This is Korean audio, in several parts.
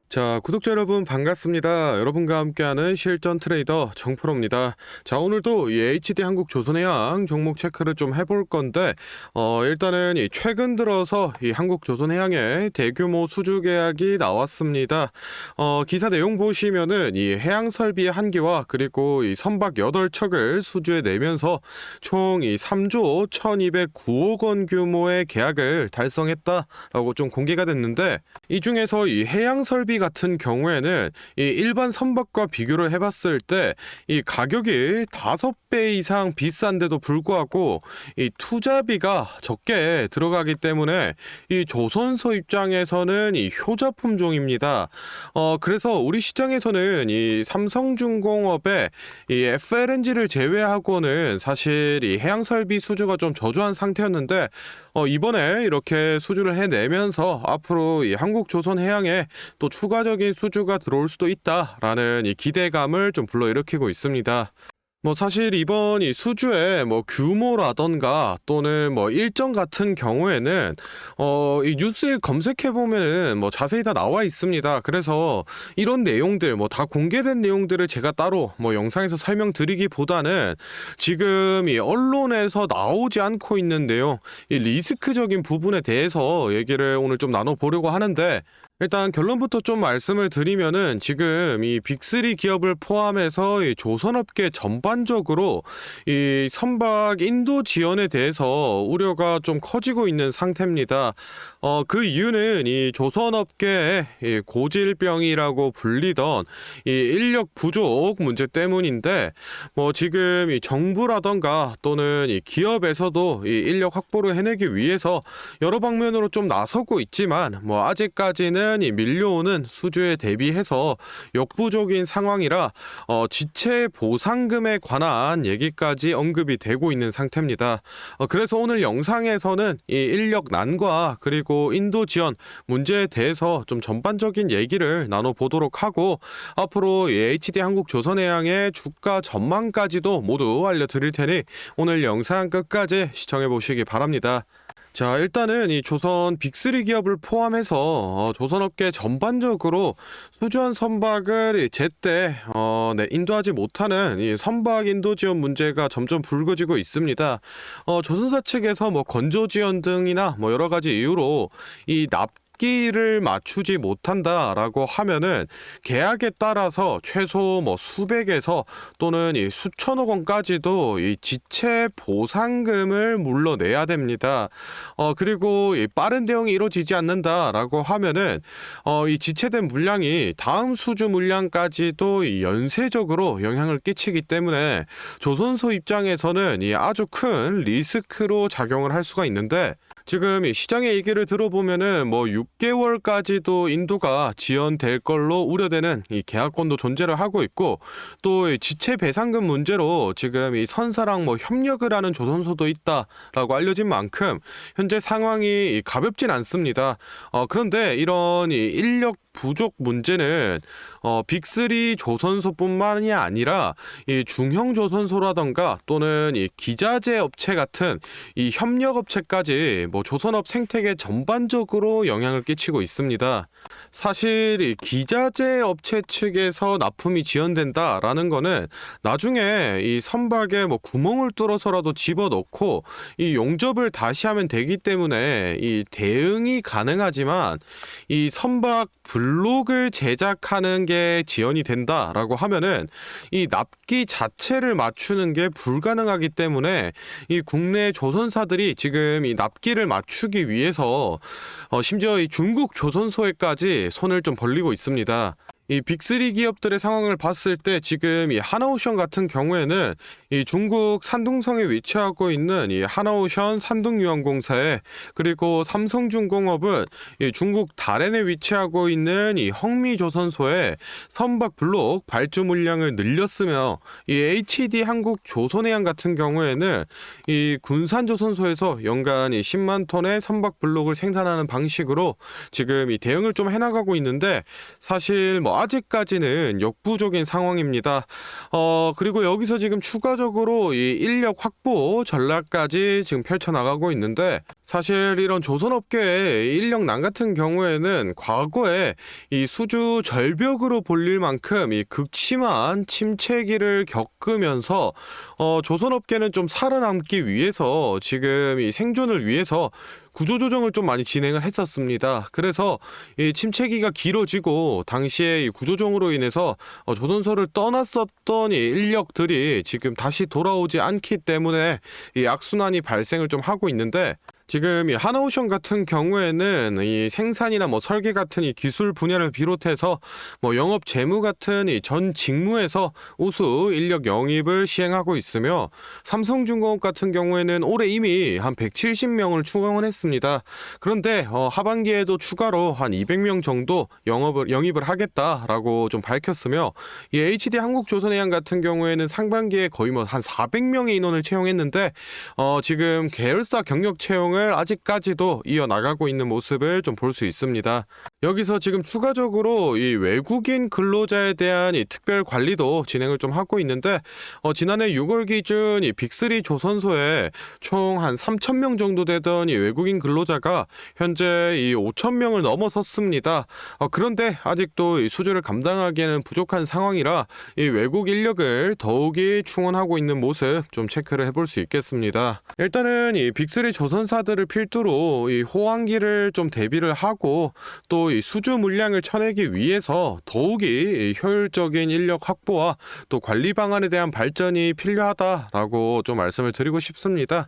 자, 구독자 여러분 반갑습니다. 여러분과 함께하는 실전 트레이더 정프로입니다. 자, 오늘도 이 HD 한국조선해양 종목 체크를 좀 해볼 건데, 일단은 이 최근 들어서 이 한국조선해양에 대규모 수주 계약이 나왔습니다. 기사 내용 보시면은 이 해양 설비 한 기와 그리고 이 선박 8척을 수주에 내면서 총 이 3조 1209억 원 규모의 계약을 달성했다라고 좀 공개가 됐는데, 이 중에서 이 해양 설비 같은 경우에는 이 일반 선박과 비교를 해봤을 때 이 가격이 5배 이상 비싼데도 불구하고 이 투자비가 적게 들어가기 때문에 이 조선소 입장에서는 이 효자 품종입니다. 그래서 우리 시장에서는 이 삼성중공업의 이 FLNG를 제외하고는 사실 이 해양 설비 수주가 좀 저조한 상태였는데, 이번에 이렇게 수주를 해내면서 앞으로 이 한국조선해양에 또 추가적인 수주가 들어올 수도 있다라는 이 기대감을 좀 불러일으키고 있습니다. 사실 이번 이 수주의 규모라던가 또는 일정 같은 경우에는 이 뉴스에 검색해 보면은 자세히 다 나와 있습니다. 그래서 이런 내용들 다 공개된 내용들을 제가 따로 영상에서 설명드리기보다는 지금 이 언론에서 나오지 않고 있는 내용, 이 리스크적인 부분에 대해서 얘기를 오늘 좀 나눠보려고 하는데, 일단 결론부터 좀 말씀을 드리면은 지금 이 빅3 기업을 포함해서 이 조선업계 전반적으로 이 선박 인도 지원에 대해서 우려가 좀 커지고 있는 상태입니다. 그 이유는 이 조선업계의 이 고질병이라고 불리던 이 인력 부족 문제 때문인데, 지금 이 정부라던가 또는 이 기업에서도 이 인력 확보를 해내기 위해서 여러 방면으로 좀 나서고 있지만 아직까지는 이 밀려오는 수주에 대비해서 역부족인 상황이라 지체 보상금에 관한 얘기까지 언급이 되고 있는 상태입니다. 그래서 오늘 영상에서는 이 인력난과 그리고 인도 지원 문제에 대해서 좀 전반적인 얘기를 나눠보도록 하고, 앞으로 이 HD 한국조선해양의 주가 전망까지도 모두 알려드릴 테니 오늘 영상 끝까지 시청해 보시기 바랍니다. 자, 일단은 이 조선 빅3 기업을 포함해서 조선업계 전반적으로 수주한 선박을 제때 인도하지 못하는 이 선박 인도 지원 문제가 점점 불거지고 있습니다. 조선사 측에서 건조 지원 등이나 여러 가지 이유로 이 납기를 맞추지 못한다라고 하면은 계약에 따라서 최소 수백에서 또는 이 수천억 원까지도 이 지체 보상금을 물러내야 됩니다. 그리고 이 빠른 대응이 이루어지지 않는다라고 하면은 이 지체된 물량이 다음 수주 물량까지도 이 연쇄적으로 영향을 끼치기 때문에 조선소 입장에서는 이 아주 큰 리스크로 작용을 할 수가 있는데, 지금 이 시장의 얘기를 들어보면은 6개월까지도 인도가 지연될 걸로 우려되는 이 계약권도 존재를 하고 있고, 또 지체 배상금 문제로 지금 이 선사랑 협력을 하는 조선소도 있다라고 알려진 만큼 현재 상황이 가볍진 않습니다. 그런데 이런 이 인력 부족 문제는 빅3 조선소뿐만이 아니라 이 중형 조선소라던가 또는 이 기자재 업체 같은 이 협력 업체까지 조선업 생태계 전반적으로 영향을 끼치고 있습니다. 사실 이 기자재 업체 측에서 납품이 지연된다라는 거는 나중에 이 선박에 구멍을 뚫어서라도 집어넣고 이 용접을 다시 하면 되기 때문에 이 대응이 가능하지만, 이 선박 블록을 제작하는 게 지연이 된다라고 하면은 이 납기 자체를 맞추는 게 불가능하기 때문에 이 국내 조선사들이 지금 이 납기를 맞추기 위해서 심지어 이 중국 조선소에까지 손을 좀 벌리고 있습니다. 이 빅3 기업들의 상황을 봤을 때 지금 이 하나오션 같은 경우에는 이 중국 산둥성에 위치하고 있는 이 하나오션 산둥유황공사에, 그리고 삼성중공업은 이 중국 다롄에 위치하고 있는 이 헝미조선소에 선박 블록 발주 물량을 늘렸으며, 이 HD 한국조선해양 같은 경우에는 이 군산조선소에서 연간 이 10만 톤의 선박 블록을 생산하는 방식으로 지금 이 대응을 좀 해나가고 있는데, 사실 아직까지는 역부족인 상황입니다. 그리고 여기서 지금 추가적으로 이 인력 확보 전략까지 지금 펼쳐나가고 있는데, 사실 이런 조선업계의 인력난 같은 경우에는 과거에 이 수주 절벽으로 볼릴 만큼 이 극심한 침체기를 겪으면서 조선업계는 좀 살아남기 위해서 지금 이 생존을 위해서 구조조정을 좀 많이 진행을 했었습니다. 그래서 이 침체기가 길어지고 당시에 이 구조조정으로 인해서 조선소를 떠났었던 이 인력들이 지금 다시 돌아오지 않기 때문에 이 악순환이 발생을 좀 하고 있는데, 지금 이 하나오션 같은 경우에는 이 생산이나 뭐 설계 같은 이 기술 분야를 비롯해서 뭐 영업 재무 같은 이 전 직무에서 우수 인력 영입을 시행하고 있으며, 삼성중공업 같은 경우에는 올해 이미 한 170명을 추가을 했습니다. 그런데 하반기에도 추가로 한 200명 정도 영입을 하겠다라고 좀 밝혔으며, 이 HD 한국조선해양 같은 경우에는 상반기에 거의 뭐 한 400명의 인원을 채용했는데 지금 계열사 경력 채용을 아직까지도 이어나가고 있는 모습을 좀 볼 수 있습니다. 여기서 지금 추가적으로 이 외국인 근로자에 대한 이 특별 관리도 진행을 좀 하고 있는데, 지난해 6월 기준 이 빅3 조선소에 총 한 3,000명 정도 되던 이 외국인 근로자가 현재 이 5,000명을 넘어섰습니다. 그런데 아직도 이 수주를 감당하기에는 부족한 상황이라 이 외국 인력을 더욱이 충원하고 있는 모습 좀 체크를 해볼 수 있겠습니다. 일단은 이 빅3 조선사들을 필두로 이 호황기를 좀 대비를 하고, 또 이 수주 물량을 쳐내기 위해서 더욱이 효율적인 인력 확보와 또 관리 방안에 대한 발전이 필요하다라고 좀 말씀을 드리고 싶습니다.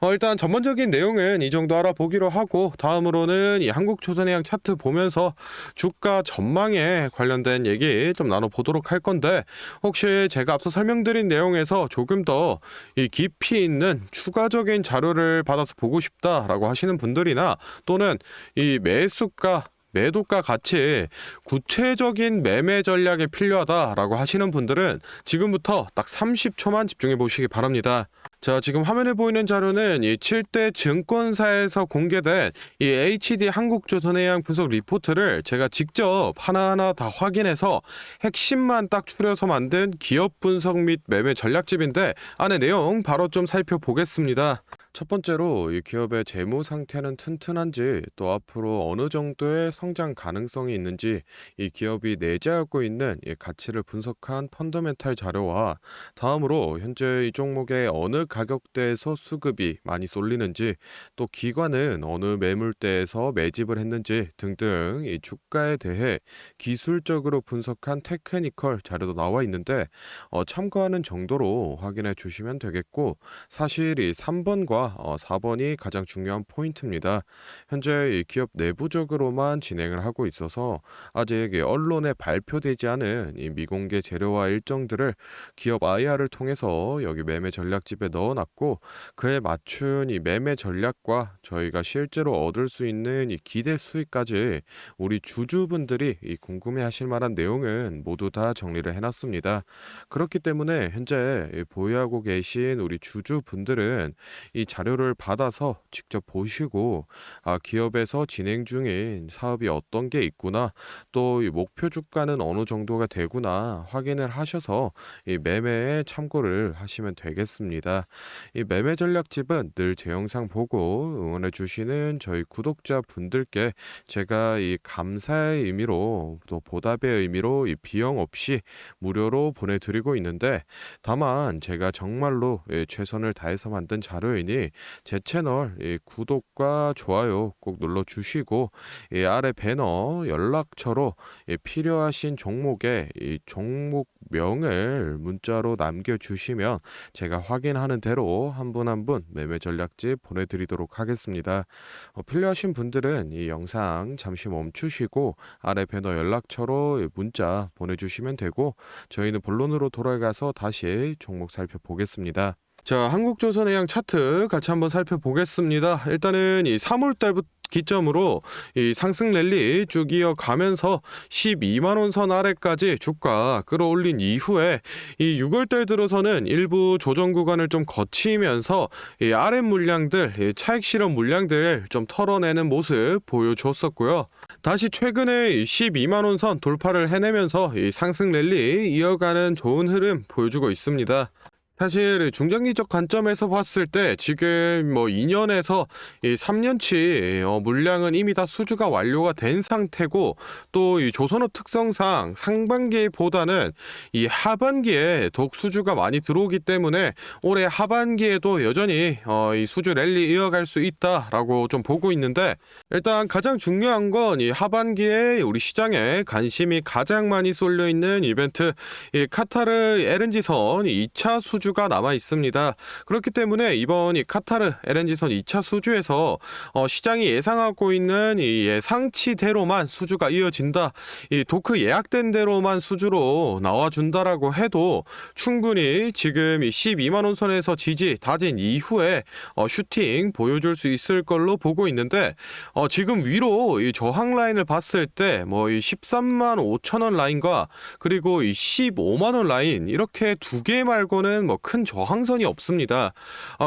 일단 전반적인 내용은 이 정도 알아보기로 하고, 다음으로는 이 한국조선해양 차트 보면서 주가 전망에 관련된 얘기 좀 나눠보도록 할 건데, 혹시 제가 앞서 설명드린 내용에서 조금 더 이 깊이 있는 추가적인 자료를 받아서 보고 싶다라고 하시는 분들이나, 또는 이 매도가 같이 구체적인 매매 전략이 필요하다라고 하시는 분들은 지금부터 딱 30초만 집중해 보시기 바랍니다. 자, 지금 화면에 보이는 자료는 이 7대 증권사에서 공개된 이 HD 한국조선해양 분석 리포트를 제가 직접 하나하나 다 확인해서 핵심만 딱 추려서 만든 기업 분석 및 매매 전략집인데, 안에 내용 바로 좀 살펴보겠습니다. 첫 번째로 이 기업의 재무 상태는 튼튼한지, 또 앞으로 어느 정도의 성장 가능성이 있는지, 이 기업이 내재하고 있는 이 가치를 분석한 펀더멘탈 자료와, 다음으로 현재 이 종목의 어느 가격대에서 수급이 많이 쏠리는지, 또 기관은 어느 매물대에서 매집을 했는지 등등 이 주가에 대해 기술적으로 분석한 테크니컬 자료도 나와 있는데, 참고하는 정도로 확인해 주시면 되겠고, 사실 이 3번과 4번이 가장 중요한 포인트입니다. 현재 이 기업 내부적으로만 진행을 하고 있어서 아직 언론에 발표되지 않은 이 미공개 재료와 일정들을 기업 IR을 통해서 여기 매매 전략집에 넣어놨고, 그에 맞춘 이 매매 전략과 저희가 실제로 얻을 수 있는 이 기대 수익까지 우리 주주분들이 이 궁금해하실 만한 내용은 모두 다 정리를 해놨습니다. 그렇기 때문에 현재 보유하고 계신 우리 주주분들은 이 자료를 받아서 직접 보시고, 기업에서 진행 중인 사업이 어떤 게 있구나, 또 이 목표 주가는 어느 정도가 되구나 확인을 하셔서 이 매매에 참고를 하시면 되겠습니다. 이 매매 전략집은 늘 제 영상 보고 응원해 주시는 저희 구독자 분들께 제가 이 감사의 의미로, 또 보답의 의미로 이 비용 없이 무료로 보내드리고 있는데, 다만 제가 정말로 최선을 다해서 만든 자료이니 제 채널 구독과 좋아요 꼭 눌러주시고, 아래 배너 연락처로 필요하신 종목의 종목명을 문자로 남겨주시면 제가 확인하는 대로 한 분 한 분 매매 전략집 보내드리도록 하겠습니다. 필요하신 분들은 이 영상 잠시 멈추시고 아래 배너 연락처로 문자 보내주시면 되고, 저희는 본론으로 돌아가서 다시 종목 살펴보겠습니다. 자, 한국조선해양 차트 같이 한번 살펴보겠습니다. 일단은 이 3월달부터 기점으로 이 상승 랠리 쭉 이어가면서 12만 원 선 아래까지 주가 끌어올린 이후에 이 6월달 들어서는 일부 조정 구간을 좀 거치면서 이 RM 물량들, 이 차익 실현 물량들 좀 털어내는 모습 보여줬었고요. 다시 최근에 12만 원 선 돌파를 해내면서 이 상승 랠리 이어가는 좋은 흐름 보여주고 있습니다. 사실 중장기적 관점에서 봤을 때 지금 뭐 2년에서 3년치 물량은 이미 다 수주가 완료가 된 상태고, 또 이 조선업 특성상 상반기보다는 이 하반기에 더욱 수주가 많이 들어오기 때문에 올해 하반기에도 여전히 이 수주 랠리 이어갈 수 있다라고 좀 보고 있는데, 일단 가장 중요한 건 이 하반기에 우리 시장에 관심이 가장 많이 쏠려 있는 이벤트, 이 카타르 LNG선 2차 수주가 남아 있습니다. 그렇기 때문에 이번 이 카타르 LNG선 2차 수주에서 시장이 예상하고 있는 이 예상치대로만 수주가 이어진다, 이 도크 예약된 대로만 수주로 나와준다라고 해도 충분히 지금 이 12만 원 선에서 지지 다진 이후에 슈팅 보여줄 수 있을 걸로 보고 있는데, 지금 위로 이 저항 라인을 봤을 때 뭐 이 13만 5천 원 라인과 그리고 이 15만 원 라인, 이렇게 두 개 말고는 뭐 큰 저항선이 없습니다.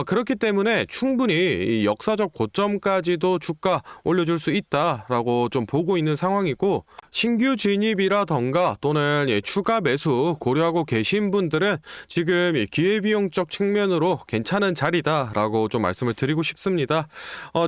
그렇기 때문에 충분히 이 역사적 고점까지도 주가 올려줄 수 있다라고 좀 보고 있는 상황이고, 신규 진입이라던가 또는 추가 매수 고려하고 계신 분들은 지금 이 기회비용적 측면으로 괜찮은 자리다라고 좀 말씀을 드리고 싶습니다.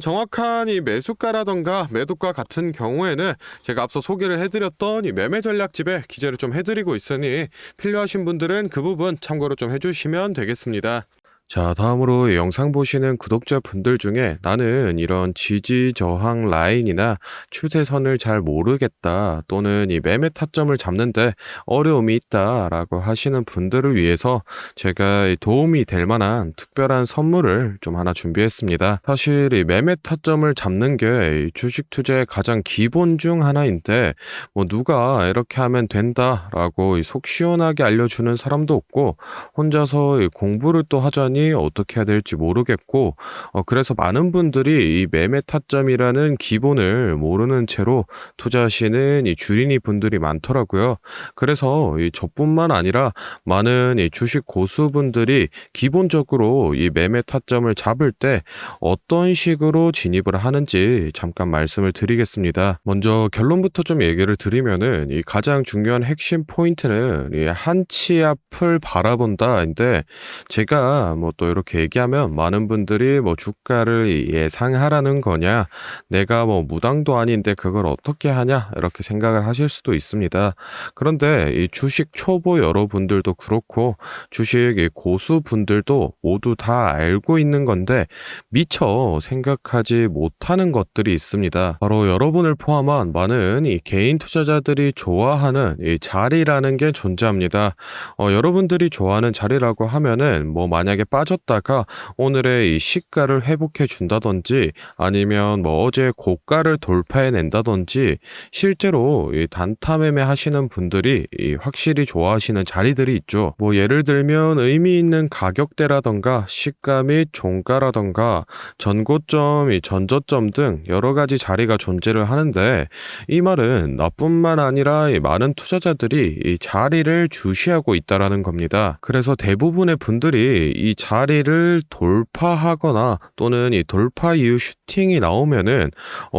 정확한 이 매수가라던가 매도가 같은 경우에는 제가 앞서 소개를 해드렸던 이 매매 전략집에 기재를 좀 해드리고 있으니 필요하신 분들은 그 부분 참고로 좀 해주시면 되겠습니다. 자, 다음으로 영상 보시는 구독자분들 중에 나는 이런 지지 저항 라인이나 추세선을 잘 모르겠다, 또는 이 매매 타점을 잡는데 어려움이 있다라고 하시는 분들을 위해서 제가 이 도움이 될 만한 특별한 선물을 좀 하나 준비했습니다. 사실 이 매매 타점을 잡는 게 이 주식 투자의 가장 기본 중 하나인데, 뭐 누가 이렇게 하면 된다라고 이 속 시원하게 알려주는 사람도 없고, 혼자서 이 공부를 또 하자니 어떻게 해야 될지 모르겠고, 그래서 많은 분들이 이 매매 타점이라는 기본을 모르는 채로 투자하시는 이 주린이 분들이 많더라고요. 그래서 이 저뿐만 아니라 많은 이 주식 고수분들이 기본적으로 이 매매 타점을 잡을 때 어떤 식으로 진입을 하는지 잠깐 말씀을 드리겠습니다. 먼저 결론부터 좀 얘기를 드리면은, 이 가장 중요한 핵심 포인트는 이 한치 앞을 바라본다인데, 제가 뭐 또 이렇게 얘기하면 많은 분들이 뭐 주가를 예상하라는 거냐, 내가 뭐 무당도 아닌데 그걸 어떻게 하냐, 이렇게 생각을 하실 수도 있습니다. 그런데 이 주식 초보 여러분들도 그렇고 주식 고수분들도 모두 다 알고 있는 건데 미처 생각하지 못하는 것들이 있습니다. 바로 여러분을 포함한 많은 이 개인 투자자들이 좋아하는 이 자리라는 게 존재합니다. 여러분들이 좋아하는 자리라고 하면은 뭐 만약에 빠졌다가 오늘의 이 시가를 회복해 준다든지, 아니면 뭐 어제 고가를 돌파해 낸다든지, 실제로 이 단타 매매 하시는 분들이 이 확실히 좋아하시는 자리들이 있죠. 뭐 예를 들면 의미 있는 가격대라던가 시가 및 종가라던가 전고점, 이 전저점 등 여러 가지 자리가 존재를 하는데, 이 말은 나뿐만 아니라 이 많은 투자자들이 이 자리를 주시하고 있다라는 겁니다. 그래서 대부분의 분들이 이 자리를 돌파하거나 또는 이 돌파 이후 슈팅이 나오면은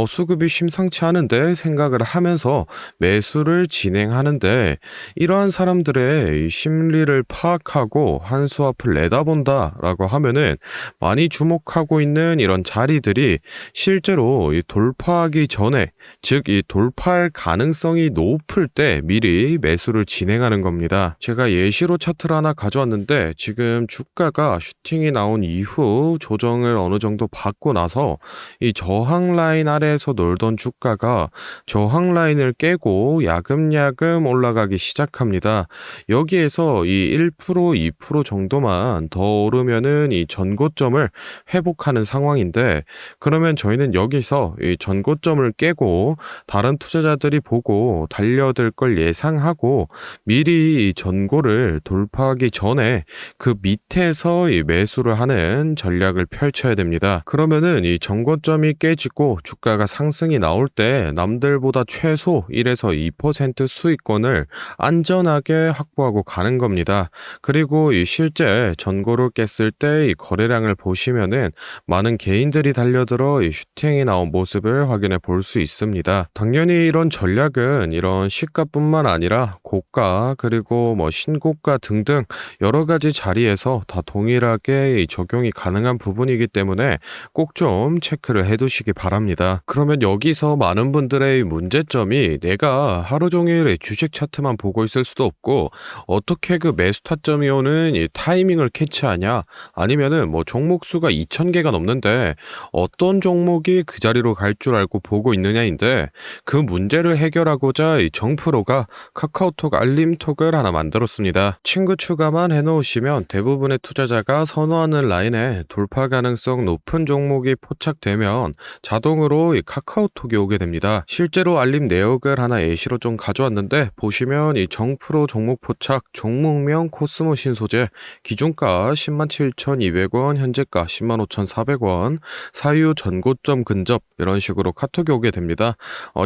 수급이 심상치 않은데 생각을 하면서 매수를 진행하는데, 이러한 사람들의 이 심리를 파악하고 한 수 앞을 내다본다라고 하면은 많이 주목하고 있는 이런 자리들이 실제로 이 돌파하기 전에, 즉 이 돌파할 가능성이 높을 때 미리 매수를 진행하는 겁니다. 제가 예시로 차트를 하나 가져왔는데, 지금 주가가 슈팅이 나온 이후 조정을 어느 정도 받고 나서 이 저항 라인 아래에서 놀던 주가가 저항 라인을 깨고 야금야금 올라가기 시작합니다. 여기에서 이 1%, 2% 정도만 더 오르면은 이 전고점을 회복하는 상황인데, 그러면 저희는 여기서 이 전고점을 깨고 다른 투자자들이 보고 달려들 걸 예상하고 미리 이 전고를 돌파하기 전에 그 밑에서 위해서 이 매수를 하는 전략을 펼쳐야 됩니다. 그러면은 이 정고점이 깨지고 주가가 상승이 나올 때 남들보다 최소 1에서 2% 수익권을 안전하게 확보하고 가는 겁니다. 그리고 이 실제 전고를 깼을 때 이 거래량을 보시면은 많은 개인들이 달려들어 이 슈팅이 나온 모습을 확인해 볼 수 있습니다. 당연히 이런 전략은 이런 시가뿐만 아니라 고가 그리고 뭐 신고가 등등 여러 가지 자리에서 다 동일하게 이 적용이 가능한 부분이기 때문에 꼭 좀 체크를 해 두시기 바랍니다. 그러면 여기서 많은 분들의 문제점이 내가 하루 종일 이 주식 차트만 보고 있을 수도 없고 어떻게 그 매수 타점이 오는 이 타이밍을 캐치하냐 아니면은 뭐 종목 수가 2,000개가 넘는데 어떤 종목이 그 자리로 갈 줄 알고 보고 있느냐인데 그 문제를 해결하고자 이 정프로가 카카오톡 알림톡을 하나 만들었습니다. 친구 추가만 해놓으시면 대부분의 투자자가 선호하는 라인에 돌파 가능성 높은 종목이 포착되면 자동으로 이 카카오톡이 오게 됩니다. 실제로 알림 내역을 하나 예시로 좀 가져왔는데 보시면 이 정프로 종목 포착 종목명 코스모 신소재 기준가 107,200원 현재가 105,400원 사유 전고점 근접 이런 식으로 카톡이 오게 됩니다.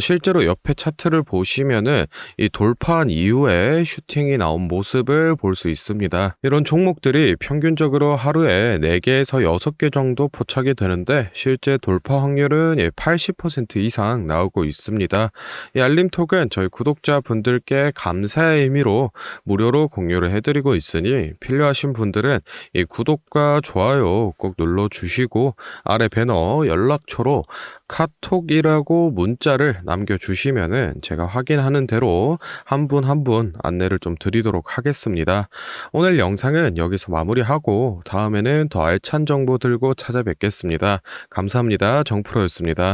실제로 옆에 차트를 보시면은 이 돌파한 이후에 슈팅이 나온 모습을 볼 수 있습니다. 이런 종목들이 평균적으로 하루에 4개에서 6개 정도 포착이 되는데 실제 돌파 확률은 80% 이상 나오고 있습니다. 이 알림톡은 저희 구독자분들께 감사의 의미로 무료로 공유를 해드리고 있으니 필요하신 분들은 이 구독과 좋아요 꼭 눌러주시고 아래 배너 연락처로 카톡이라고 문자를 남겨주시면은 제가 확인하는 대로 한 분 한 분 안내를 좀 드리도록 하겠습니다. 오늘 영상은 여기서 마무리하고 다음에는 더 알찬 정보 들고 찾아뵙겠습니다. 감사합니다. 정프로였습니다.